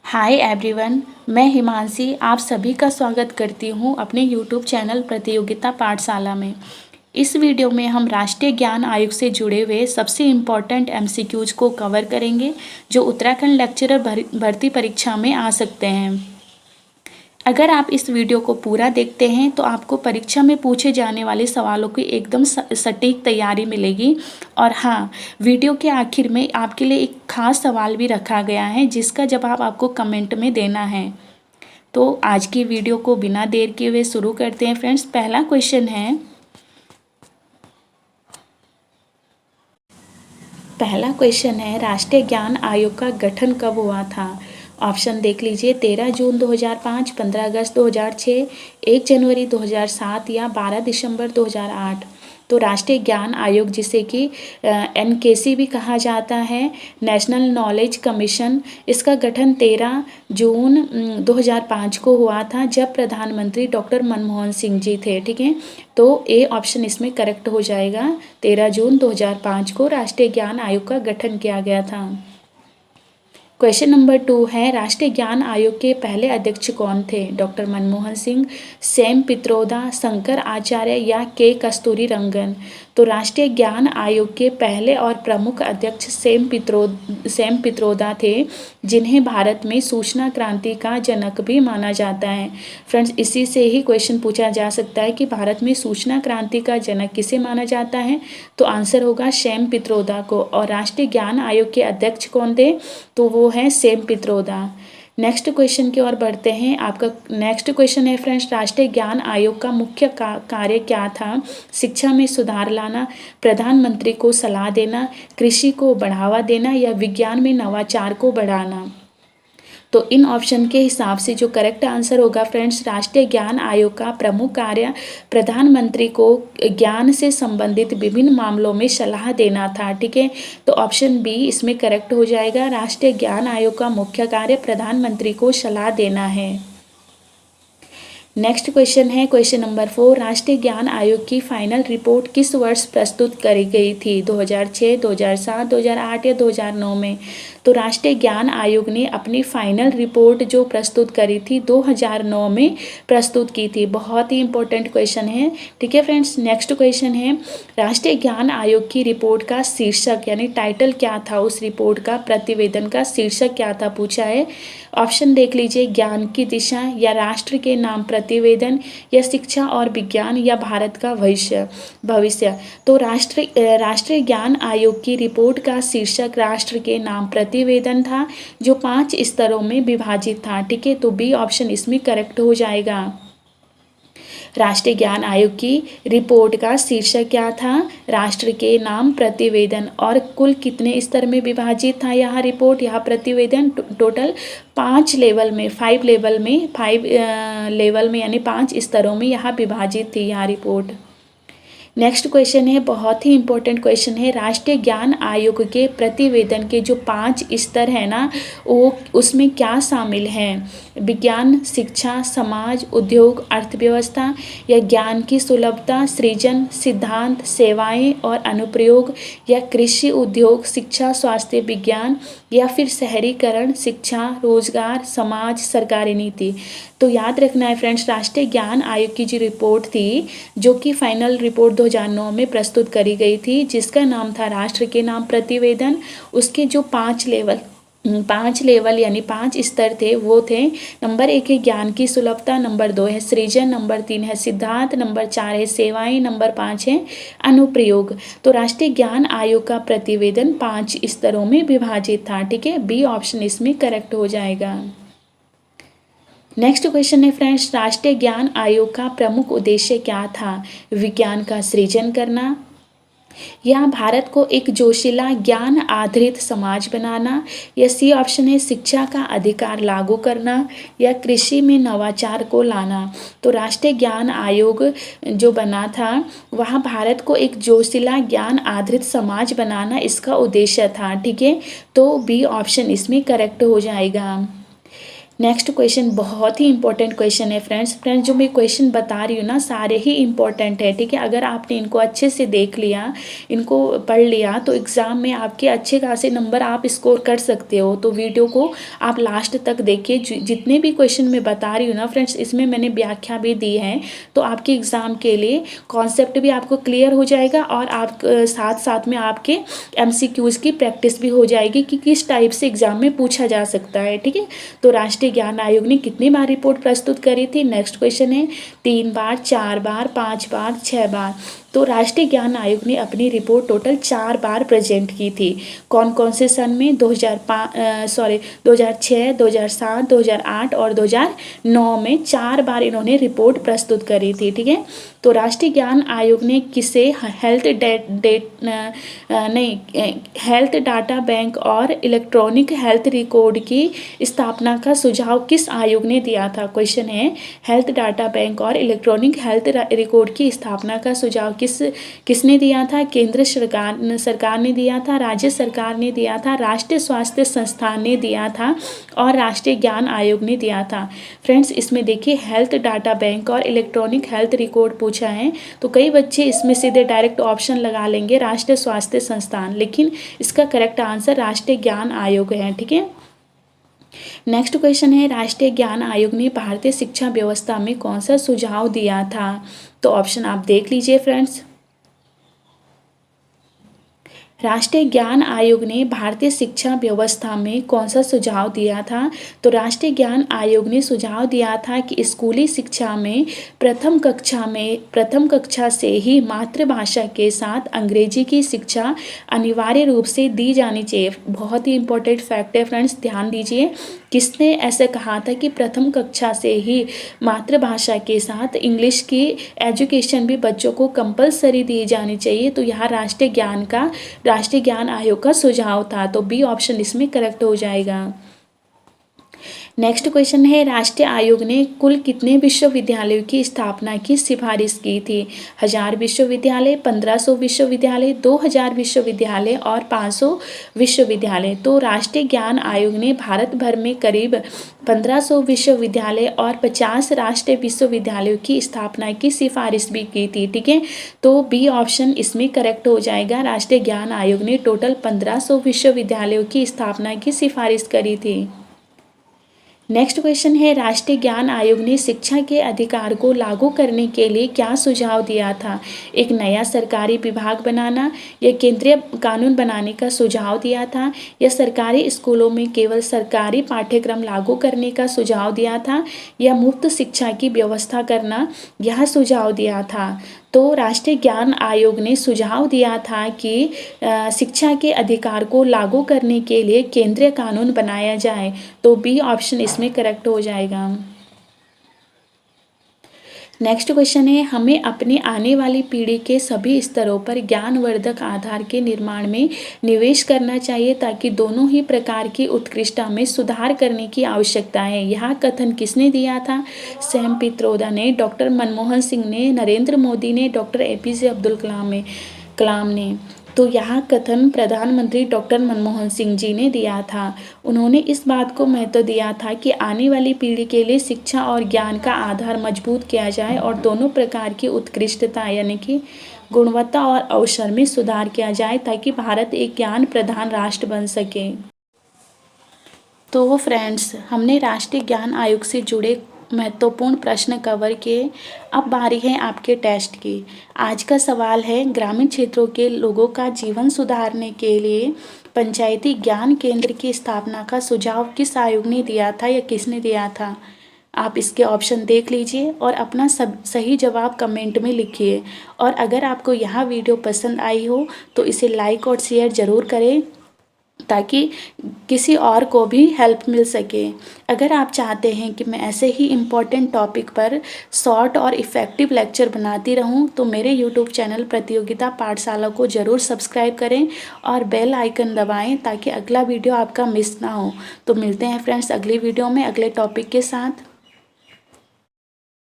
Hi everyone, मैं हिमांशी आप सभी का स्वागत करती हूँ अपने यूट्यूब चैनल प्रतियोगिता पाठशाला में। इस वीडियो में हम राष्ट्रीय ज्ञान आयोग से जुड़े हुए सबसे इम्पॉर्टेंट एमसीक्यूज को कवर करेंगे जो उत्तराखंड लेक्चरर भर्ती परीक्षा में आ सकते हैं। अगर आप इस वीडियो को पूरा देखते हैं तो आपको परीक्षा में पूछे जाने वाले सवालों की एकदम सटीक तैयारी मिलेगी। और हाँ, वीडियो के आखिर में आपके लिए एक खास सवाल भी रखा गया है जिसका जवाब आपको कमेंट में देना है। तो आज की वीडियो को बिना देर किए हुए शुरू करते हैं फ्रेंड्स। पहला क्वेश्चन है राष्ट्रीय ज्ञान आयोग का गठन कब हुआ था। ऑप्शन देख लीजिए, 13 जून 2005, 15 अगस्त 2006, 1 जनवरी 2007 या 12 दिसंबर 2008। तो राष्ट्रीय ज्ञान आयोग, जिसे कि एनकेसी भी कहा जाता है, नेशनल नॉलेज कमीशन, इसका गठन 13 जून 2005 को हुआ था जब प्रधानमंत्री डॉक्टर मनमोहन सिंह जी थे। ठीक है, तो ए ऑप्शन इसमें करेक्ट हो जाएगा। 13 जून 2005 को राष्ट्रीय ज्ञान आयोग का गठन किया गया था। क्वेश्चन नंबर 2 है राष्ट्रीय ज्ञान आयोग के पहले अध्यक्ष कौन थे। डॉक्टर मनमोहन सिंह, सैम पित्रोदा, शंकर आचार्य या के कस्तूरी रंगन। तो राष्ट्रीय ज्ञान आयोग के पहले और प्रमुख अध्यक्ष सैम पित्रोदा थे, जिन्हें भारत में सूचना क्रांति का जनक भी माना जाता है। फ्रेंड्स, इसी से ही क्वेश्चन पूछा जा सकता है कि भारत में सूचना क्रांति का जनक किसे माना जाता है। तो आंसर होगा सैम पित्रोदा को। और राष्ट्रीय ज्ञान आयोग के अध्यक्ष कौन थे, तो वो है सैम पित्रोदा। नेक्स्ट क्वेश्चन की ओर बढ़ते हैं। आपका नेक्स्ट क्वेश्चन है फ्रेंड्स, राष्ट्रीय ज्ञान आयोग का मुख्य कार्य क्या था। शिक्षा में सुधार लाना, प्रधानमंत्री को सलाह देना, कृषि को बढ़ावा देना या विज्ञान में नवाचार को बढ़ाना। तो इन ऑप्शन के हिसाब से जो करेक्ट आंसर होगा फ्रेंड्स, राष्ट्रीय ज्ञान आयोग का प्रमुख कार्य प्रधानमंत्री को ज्ञान से संबंधित विभिन्न मामलों में सलाह देना था। ठीक है, तो ऑप्शन बी इसमें करेक्ट हो जाएगा। राष्ट्रीय ज्ञान आयोग का मुख्य कार्य प्रधानमंत्री को सलाह देना है। नेक्स्ट क्वेश्चन है क्वेश्चन नंबर 4, राष्ट्रीय ज्ञान आयोग की फाइनल रिपोर्ट किस वर्ष प्रस्तुत करी गई थी। 2006, 2007, 2008 या 2009 में। तो राष्ट्रीय ज्ञान आयोग ने अपनी फाइनल रिपोर्ट जो प्रस्तुत करी थी 2009 में प्रस्तुत की थी। बहुत ही इंपॉर्टेंट क्वेश्चन है। ठीक है फ्रेंड्स, नेक्स्ट क्वेश्चन है राष्ट्रीय ज्ञान आयोग की रिपोर्ट का शीर्षक यानी टाइटल क्या था। उस रिपोर्ट का प्रतिवेदन का शीर्षक क्या था पूछा है। ऑप्शन देख लीजिए, ज्ञान की दिशा या राष्ट्र के नाम प्रतिवेदन या शिक्षा और विज्ञान या भारत का भविष्य। तो राष्ट्रीय ज्ञान आयोग की रिपोर्ट का शीर्षक राष्ट्र के नाम प्रतिवेदन था जो 5 स्तरों में विभाजित था। ठीक है, तो बी ऑप्शन इसमें करेक्ट हो जाएगा। राष्ट्रीय ज्ञान आयोग की रिपोर्ट का शीर्षक क्या था, राष्ट्र के नाम प्रतिवेदन। और कुल कितने स्तर में विभाजित था यह रिपोर्ट, यह प्रतिवेदन। टोटल 5 लेवल में, 5 लेवल में यानी 5 स्तरों में यह विभाजित थी यह रिपोर्ट। नेक्स्ट क्वेश्चन है, बहुत ही इंपॉर्टेंट क्वेश्चन है, राष्ट्रीय ज्ञान आयोग के प्रतिवेदन के जो 5 स्तर है ना, वो उसमें क्या शामिल हैं। विज्ञान, शिक्षा, समाज, उद्योग, अर्थव्यवस्था या ज्ञान की सुलभता, सृजन, सिद्धांत, सेवाएं और अनुप्रयोग या कृषि, उद्योग, शिक्षा, स्वास्थ्य, विज्ञान या फिर शहरीकरण, शिक्षा, रोजगार, समाज, सरकारी नीति। तो याद रखना है फ्रेंड्स, राष्ट्रीय ज्ञान आयोग की जो रिपोर्ट थी, जो कि फाइनल रिपोर्ट 2009 में प्रस्तुत करी गई थी, जिसका नाम था राष्ट्र के नाम प्रतिवेदन, उसके जो 5 लेवल यानी 5 स्तर थे वो थे। नंबर 1 है ज्ञान की सुलभता, नंबर 2 है सृजन, नंबर 3 है सिद्धांत, नंबर 4 है सेवाएं, नंबर 5 है अनुप्रयोग। तो राष्ट्रीय ज्ञान आयोग का प्रतिवेदन 5 स्तरों में विभाजित था। ठीक है, बी ऑप्शन इसमें करेक्ट हो जाएगा। नेक्स्ट क्वेश्चन है फ्रेंड्स, राष्ट्रीय ज्ञान आयोग का प्रमुख उद्देश्य क्या था। विज्ञान का सृजन करना या भारत को एक जोशीला ज्ञान आधारित समाज बनाना या सी ऑप्शन है शिक्षा का अधिकार लागू करना या कृषि में नवाचार को लाना। तो राष्ट्रीय ज्ञान आयोग जो बना था वह भारत को एक जोशीला ज्ञान आधारित समाज बनाना इसका उद्देश्य था। ठीक है, तो बी ऑप्शन इसमें करेक्ट हो जाएगा। नेक्स्ट क्वेश्चन बहुत ही इंपॉर्टेंट क्वेश्चन है फ्रेंड्स जो मैं क्वेश्चन बता रही हूँ ना सारे ही इंपॉर्टेंट है, ठीक है। अगर आपने इनको अच्छे से देख लिया, इनको पढ़ लिया, तो एग्ज़ाम में आपके अच्छे खासे नंबर आप स्कोर कर सकते हो। तो वीडियो को आप लास्ट तक देखिए। जितने भी क्वेश्चन मैं बता रही हूँ ना फ्रेंड्स, इसमें मैंने व्याख्या भी दी है, तो आपके एग्ज़ाम के लिए कॉन्सेप्ट भी आपको क्लियर हो जाएगा और आप साथ साथ में आपके MCQs की प्रैक्टिस भी हो जाएगी कि किस टाइप से एग्ज़ाम में पूछा जा सकता है, ठीक है। तो राष्ट्रीय ज्ञान आयोग ने कितनी बार रिपोर्ट प्रस्तुत करी थी? नेक्स्ट क्वेश्चन है 3 बार, 4 बार, 5 बार, 6 बार। तो राष्ट्रीय ज्ञान आयोग ने अपनी रिपोर्ट टोटल 4 बार प्रेजेंट की थी। कौन कौन से सन में? 2006, 2007, 2008 और 2009 में 4 बार इन्होंने रिपोर्ट प्रस्तुत करी थी, ठीक है। तो राष्ट्रीय ज्ञान आयोग ने किसे हेल्थ डाटा बैंक और इलेक्ट्रॉनिक हेल्थ रिकॉर्ड की स्थापना का सुझाव किस आयोग ने दिया था? क्वेश्चन है, हेल्थ डाटा बैंक और इलेक्ट्रॉनिक हेल्थ रिकॉर्ड की स्थापना का सुझाव किसने दिया था? केंद्र सरकार ने दिया था, राज्य सरकार ने दिया था, राष्ट्रीय स्वास्थ्य संस्थान ने दिया था और राष्ट्रीय ज्ञान आयोग ने दिया था। फ्रेंड्स, इसमें देखिए हेल्थ डाटा बैंक और इलेक्ट्रॉनिक हेल्थ रिकॉर्ड पूछा है, तो कई बच्चे इसमें सीधे डायरेक्ट ऑप्शन लगा लेंगे राष्ट्रीय स्वास्थ्य संस्थान, लेकिन इसका करेक्ट आंसर राष्ट्रीय ज्ञान आयोग है, ठीक है। नेक्स्ट क्वेश्चन है, राष्ट्रीय ज्ञान आयोग ने भारतीय शिक्षा व्यवस्था में कौन सा सुझाव दिया था? तो ऑप्शन आप देख लीजिए फ्रेंड्स। राष्ट्रीय ज्ञान आयोग ने भारतीय शिक्षा व्यवस्था में कौन सा सुझाव दिया था? तो राष्ट्रीय ज्ञान आयोग ने सुझाव दिया था कि स्कूली शिक्षा में प्रथम कक्षा से ही मातृभाषा के साथ अंग्रेजी की शिक्षा अनिवार्य रूप से दी जानी चाहिए। बहुत ही इंपॉर्टेंट फैक्ट है फ्रेंड्स, ध्यान दीजिए। किसने ऐसे कहा था कि प्रथम कक्षा से ही मातृभाषा के साथ इंग्लिश की एजुकेशन भी बच्चों को कंपलसरी दी जानी चाहिए? तो यहाँ राष्ट्रीय ज्ञान आयोग का सुझाव था, तो बी ऑप्शन इसमें करेक्ट हो जाएगा। नेक्स्ट क्वेश्चन है, राष्ट्रीय आयोग ने कुल कितने विश्वविद्यालयों की स्थापना की सिफारिश की थी? 1000 विश्वविद्यालय, 1500 विश्वविद्यालय, 2000 विश्वविद्यालय और 500 विश्वविद्यालय। तो राष्ट्रीय ज्ञान आयोग ने भारत भर में करीब 1500 विश्वविद्यालय और 50 राष्ट्रीय विश्वविद्यालयों की स्थापना की सिफारिश भी की थी, ठीक है। तो बी ऑप्शन इसमें करेक्ट हो जाएगा। राष्ट्रीय ज्ञान आयोग ने टोटल 1500 विश्वविद्यालयों की स्थापना की सिफारिश करी थी। नेक्स्ट क्वेश्चन है, राष्ट्रीय ज्ञान आयोग ने शिक्षा के अधिकार को लागू करने के लिए क्या सुझाव दिया था? एक नया सरकारी विभाग बनाना, या केंद्रीय कानून बनाने का सुझाव दिया था, या सरकारी स्कूलों में केवल सरकारी पाठ्यक्रम लागू करने का सुझाव दिया था, या मुफ्त शिक्षा की व्यवस्था करना यह सुझाव दिया था? तो राष्ट्रीय ज्ञान आयोग ने सुझाव दिया था कि शिक्षा के अधिकार को लागू करने के लिए केंद्रीय कानून बनाया जाए, तो बी ऑप्शन इसमें करेक्ट हो जाएगा। नेक्स्ट क्वेश्चन है, हमें अपनी आने वाली पीढ़ी के सभी स्तरों पर ज्ञानवर्धक आधार के निर्माण में निवेश करना चाहिए ताकि दोनों ही प्रकार की उत्कृष्टता में सुधार करने की आवश्यकता है। यह कथन किसने दिया था? सैम पित्रोदा ने, डॉक्टर मनमोहन सिंह ने, नरेंद्र मोदी ने, डॉक्टर APJ अब्दुल कलाम ने। तो यह कथन प्रधानमंत्री डॉक्टर मनमोहन सिंह जी ने दिया था। उन्होंने इस बात को महत्व दिया था कि आने वाली पीढ़ी के लिए शिक्षा और ज्ञान का आधार मजबूत किया जाए और दोनों प्रकार की उत्कृष्टता यानी कि गुणवत्ता और अवसर में सुधार किया जाए ताकि भारत एक ज्ञान प्रधान राष्ट्र बन सके। तो फ्रेंड्स, हमने राष्ट्रीय ज्ञान आयोग से जुड़े महत्वपूर्ण प्रश्न कवर किए। अब बारी है आपके टेस्ट की। आज का सवाल है, ग्रामीण क्षेत्रों के लोगों का जीवन सुधारने के लिए पंचायती ज्ञान केंद्र की स्थापना का सुझाव किस आयोग ने दिया था या किसने दिया था? आप इसके ऑप्शन देख लीजिए और अपना सही जवाब कमेंट में लिखिए। और अगर आपको यह वीडियो पसंद आई हो तो इसे लाइक और शेयर ज़रूर करें ताकि किसी और को भी हेल्प मिल सके। अगर आप चाहते हैं कि मैं ऐसे ही इम्पोर्टेंट टॉपिक पर शॉर्ट और इफ़ेक्टिव लेक्चर बनाती रहूं, तो मेरे यूट्यूब चैनल प्रतियोगिता पाठशाला को ज़रूर सब्सक्राइब करें और बेल आइकन दबाएं ताकि अगला वीडियो आपका मिस ना हो। तो मिलते हैं फ्रेंड्स अगली वीडियो में अगले टॉपिक के साथ।